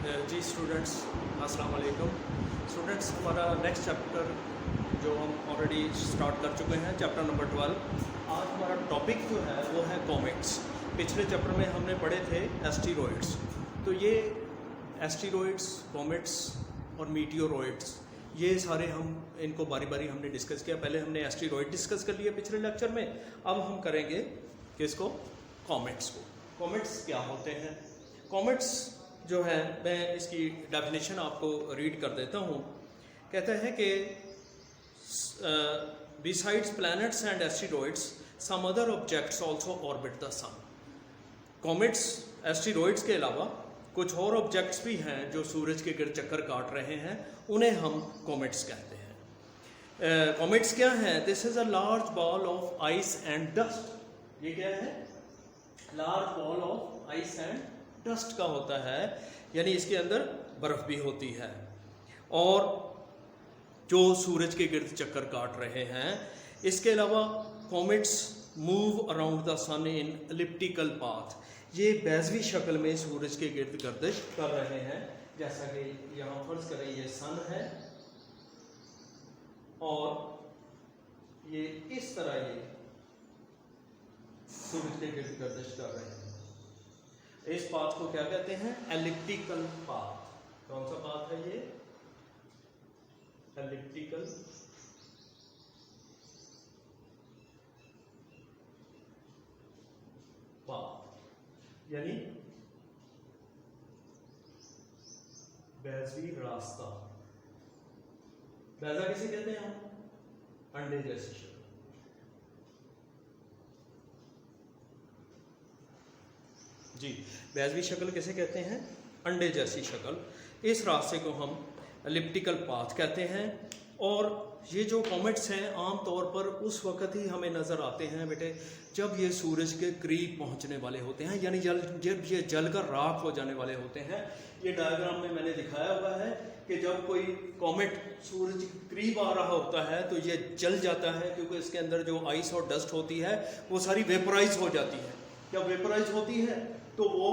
जी students, अस्सलाम वालेकुम। Students, हमारा नेक्स्ट चैप्टर जो हम ऑलरेडी स्टार्ट कर चुके हैं, चैप्टर नंबर 12। आज हमारा टॉपिक जो है वो है कॉमेट्स। पिछले चैप्टर में हमने पढ़े थे एस्टीरॉइड्स। तो ये एस्टीरॉइड्स, कॉमेट्स और मीटियोरॉइड्स, ये सारे हम इनको बारी बारी हमने डिस्कस किया। पहले हमने एस्टीरॉइड डिस्कस कर लिया पिछले लेक्चर में, अब हम करेंगे किसको, कॉमेट्स को। कॉमेट्स क्या होते हैं? कॉमेट्स जो है, मैं इसकी डेफिनेशन आपको रीड कर देता हूँ। कहता है कि besides planets and asteroids some other objects also orbit the sun. Comets, asteroids के अलावा कुछ और ऑब्जेक्ट्स भी हैं जो सूरज के गिर्द चक्कर काट रहे हैं, उन्हें हम कॉमेट्स कहते हैं। कॉमेट्स क्या हैं? This is a large ball of ice and dust. ये क्या है? Large ball of ice and dust का होता है, यानी इसके अंदर बर्फ भी होती है, और जो सूरज के गिर्द चक्कर काट रहे हैं। इसके अलावा comets move around the sun in elliptical path. ये बैजवी शक्ल में सूरज के गिर्द गर्दिश कर रहे हैं, जैसा कि यहाँ फर्ज करें ये सन है और ये इस तरह ये सूरज के गिर्द गर्दिश कर रहे हैं। इस पाथ को क्या कहते हैं? Elliptical path. कौन सा पाथ है ये? एलिप्टिकल पाथ, यानी बैजवी रास्ता। बैजा किसे कहते हैं हम? अंडे जैसी शक्ल। जी, बैजवी शक्ल किसे कहते हैं? अंडे जैसी शक्ल। इस रास्ते को हम एलिप्टिकल पाथ कहते हैं। और ये जो कॉमेट्स हैं आम तौर पर उस वक्त ही हमें नज़र आते हैं बेटे जब ये सूरज के करीब पहुंचने वाले होते हैं, यानी जब ये जलकर राख हो जाने वाले होते हैं। ये डायग्राम में मैंने दिखाया हुआ है कि जब कोई कॉमेट सूरज के करीब आ रहा होता है तो ये जल जाता है, क्योंकि इसके अंदर जो आइस और डस्ट होती है वो सारी वेपराइज हो जाती है। जब वेपराइज होती है तो वो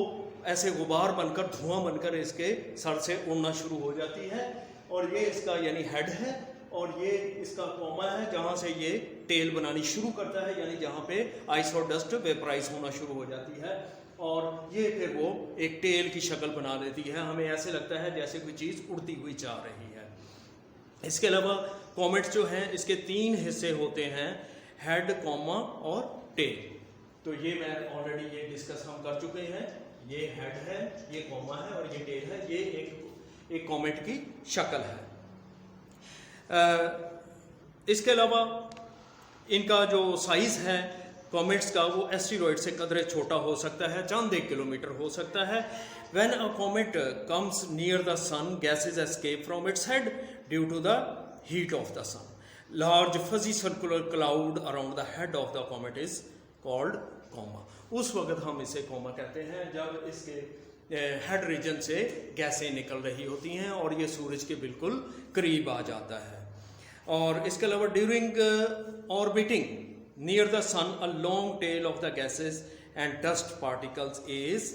ऐसे गुबार बनकर, धुआं बनकर इसके सर से उड़ना शुरू हो जाती है। और ये इसका यानी हेड है, और ये इसका कॉमा है जहाँ से ये टेल बनानी शुरू करता है, यानी जहाँ पे आइस और डस्ट वेपराइज होना शुरू हो जाती है, और ये फिर वो एक टेल की शक्ल बना देती है। हमें ऐसे लगता है जैसे कोई चीज़ उड़ती हुई जा रही है। इसके अलावा कॉमेट्स जो हैं इसके 3 हिस्से होते हैं, हेड, कॉमा और टेल। तो ये मैं ऑलरेडी ये डिस्कस हम कर चुके हैं। ये हेड है, ये कॉमा है और ये टेल है। ये एक कॉमेट की शक्ल है। इसके अलावा इनका जो साइज है कॉमेट्स का, वो एस्टीरॉइड से कदरे छोटा हो सकता है, चंद 1 किलोमीटर हो सकता है। When a comet comes near the sun, gases escape from its head due to the heat of the sun. Large fuzzy circular cloud around the head of the comet is called coma. उस वक्त हम इसे comma कहते हैं जब इसके head region से गैसें निकल रही होती हैं और ये सूरज के बिल्कुल करीब आ जाता है। और इसके अलावा during orbiting near the sun a long tail of the gases and dust particles is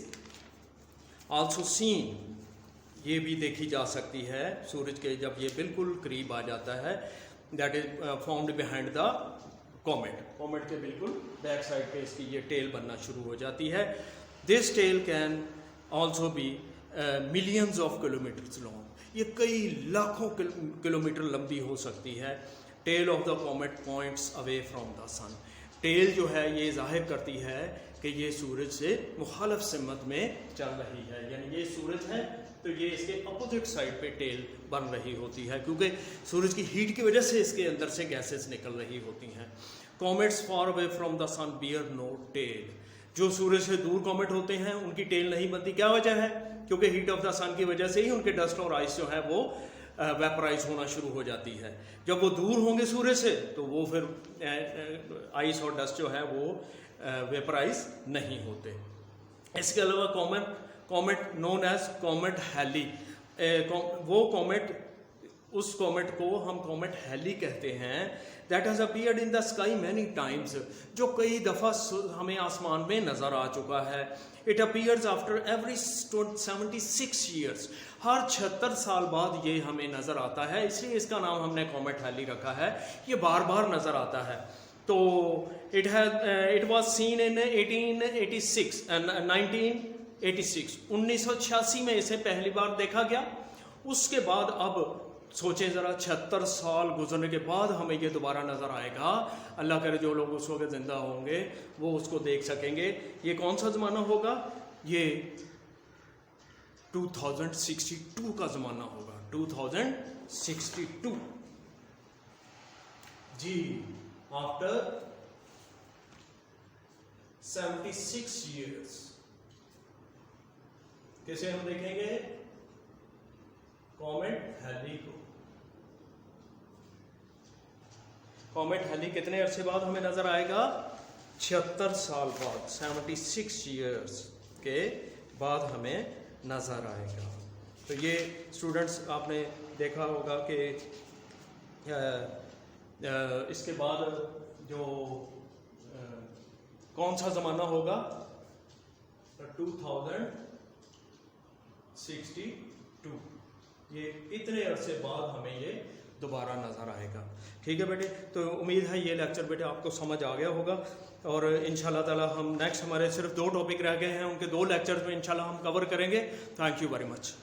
also seen. ये भी देखी जा सकती है सूरज के जब ये बिल्कुल करीब आ जाता है। That is found behind the comet. Comet के बिल्कुल बैक साइड पे इसकी ये टेल बनना शुरू हो जाती है। This tail can also be millions of kilometres long. ये कई लाखों किलोमीटर लंबी हो सकती है। Tail of the comet points away from the sun. Tail जो है ये जाहिर करती है कि ये सूरज से मुखालिफ सिमत में चल रही है, यानी ये सूरज है तो ये इसके अपोजिट साइड पे टेल बन रही होती है, क्योंकि सूरज की हीट की वजह से इसके अंदर से गैसेस निकल रही होती हैं। Comets far away from the sun bear no tail. जो सूरज से दूर कॉमेट होते हैं उनकी टेल नहीं बनती। क्या वजह है? क्योंकि हीट ऑफ द सन की वजह से ही उनके डस्ट और आइस जो है वो वेपराइज होना शुरू हो जाती है। जब वो दूर होंगे सूरज से तो वो फिर आइस और डस्ट जो है वो वेपराइज नहीं होते। इसके अलावा comet known as comet Halley, वो कॉमेट उस कॉमेट को हम कॉमेट हैली कहते हैं, that has appeared in the sky many times, जो कई दफ़ा हमें आसमान में नज़र आ चुका है। It appears after every 76 years, हर 76 साल बाद ये हमें नज़र आता है, इसलिए इसका नाम हमने कॉमेट हैली रखा है। ये बार बार नज़र आता है। तो इट वॉज सीन इन 1986 में इसे पहली बार देखा गया। उसके बाद अब सोचें ज़रा, 76 साल गुजरने के बाद हमें ये दोबारा नज़र आएगा। अल्लाह करे जो लोग उस वक्त ज़िंदा होंगे वो उसको देख सकेंगे। ये कौन सा ज़माना होगा? ये 2062 का ज़माना होगा। 2062 जी, आफ्टर 76 ईयर्स कैसे हम देखेंगे कॉमेट हैली को। कॉमेट हैली कितने अरसे बाद हमें नजर आएगा? 76 साल बाद, 76 ईयर्स के बाद हमें नजर आएगा। तो ये स्टूडेंट्स आपने देखा होगा कि इसके बाद जो कौन सा ज़माना होगा? 2062। ये इतने अरसे बाद हमें ये दोबारा नज़र आएगा। ठीक है बेटे, तो उम्मीद है ये लेक्चर बेटे आपको समझ आ गया होगा। और इंशाल्लाह ताला हम नेक्स्ट, हमारे सिर्फ 2 टॉपिक रह गए हैं, उनके 2 लेक्चर्स में इंशाल्लाह हम कवर करेंगे। Thank you very much.